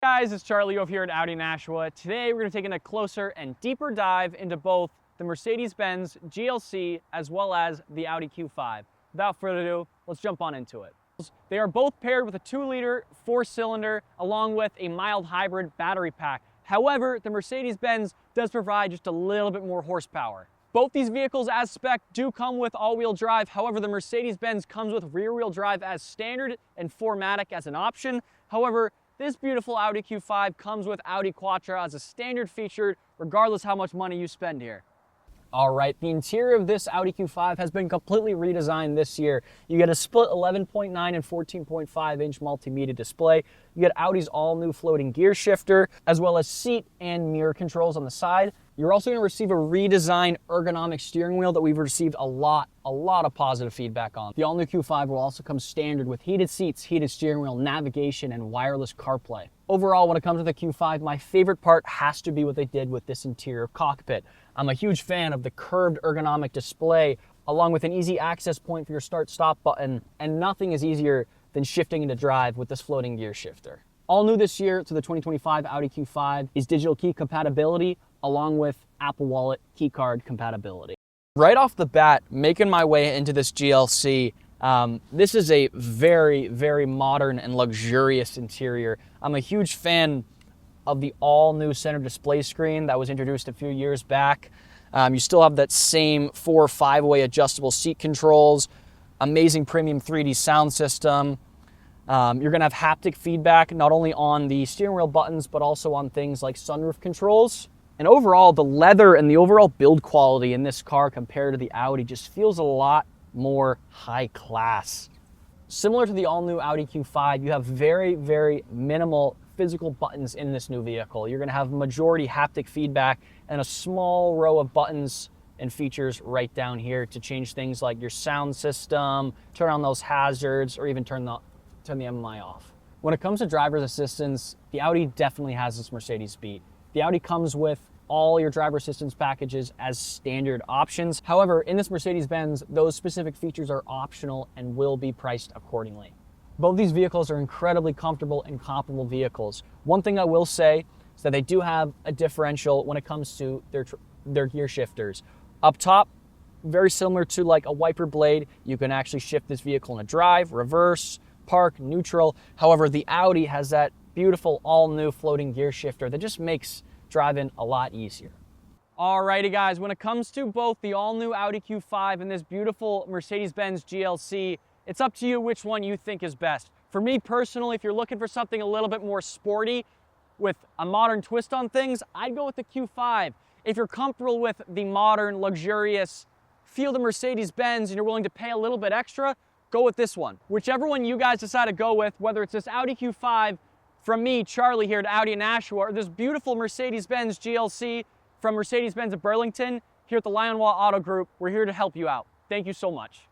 guys, it's Charlie over here at Audi Nashua. Today we're going to take a closer and deeper dive into both the Mercedes-Benz GLC as well as the Audi Q5. Without further ado, let's jump on into it. They are both paired with a 2-liter 4-cylinder along with a mild hybrid battery pack. However, the Mercedes-Benz does provide just a little bit more horsepower. Both these vehicles as spec do come with all-wheel drive. However, the Mercedes-Benz comes with rear-wheel drive as standard and 4MATIC as an option. However, this beautiful Audi Q5 comes with Audi Quattro as a standard feature, regardless how much money you spend here. All right, the interior of this Audi Q5 has been completely redesigned this year. You get a split 11.9 and 14.5 inch multimedia display. You get Audi's all-new floating gear shifter, as well as seat and mirror controls on the side. You're also going to receive a redesigned ergonomic steering wheel that we've received a lot of positive feedback on. The all-new Q5 will also come standard with heated seats, heated steering wheel, navigation, and wireless CarPlay. Overall, when it comes to the Q5, my favorite part has to be what they did with this interior cockpit. I'm a huge fan of the curved ergonomic display, along with an easy access point for your start-stop button, and nothing is easier than shifting into drive with this floating gear shifter. All new this year to the 2025 Audi Q5 is digital key compatibility, along with Apple Wallet key card compatibility. Right off the bat, making my way into this GLC, this is a very modern and luxurious interior. I'm a huge fan of the all-new center display screen that was introduced a few years back. You still have that same 4 or 5-way adjustable seat controls, amazing premium 3D sound system. You're gonna have haptic feedback, not only on the steering wheel buttons, but also on things like sunroof controls. And overall, the leather and the overall build quality in this car compared to the Audi just feels a lot more high class. Similar to the all-new Audi Q5, you have very minimal physical buttons in this new vehicle. You're gonna have majority haptic feedback and a small row of buttons and features right down here to change things like your sound system, turn on those hazards, or even turn the MMI off. When it comes to driver's assistance, the Audi definitely has this Mercedes beat. The Audi comes with all your driver assistance packages as standard options. However, in this Mercedes-Benz, those specific features are optional and will be priced accordingly. Both these vehicles are incredibly comfortable and comparable vehicles. One thing I will say is that they do have a differential when it comes to their gear shifters. Up top, very similar to like a wiper blade, you can actually shift this vehicle in a drive, reverse, park, neutral. However, the Audi has that beautiful all-new floating gear shifter that just makes driving a lot easier. Alrighty guys, when it comes to both the all-new Audi Q5 and this beautiful Mercedes-Benz GLC, it's up to you which one you think is best. For me personally, if you're looking for something a little bit more sporty with a modern twist on things, I'd go with the Q5. If you're comfortable with the modern, luxurious feel of the Mercedes-Benz and you're willing to pay a little bit extra, go with this one. Whichever one you guys decide to go with, whether it's this Audi Q5 from me, Charlie, here at Audi Nashua, or this beautiful Mercedes-Benz GLC from Mercedes-Benz of Burlington, here at the Lionwall Auto Group, we're here to help you out. Thank you so much.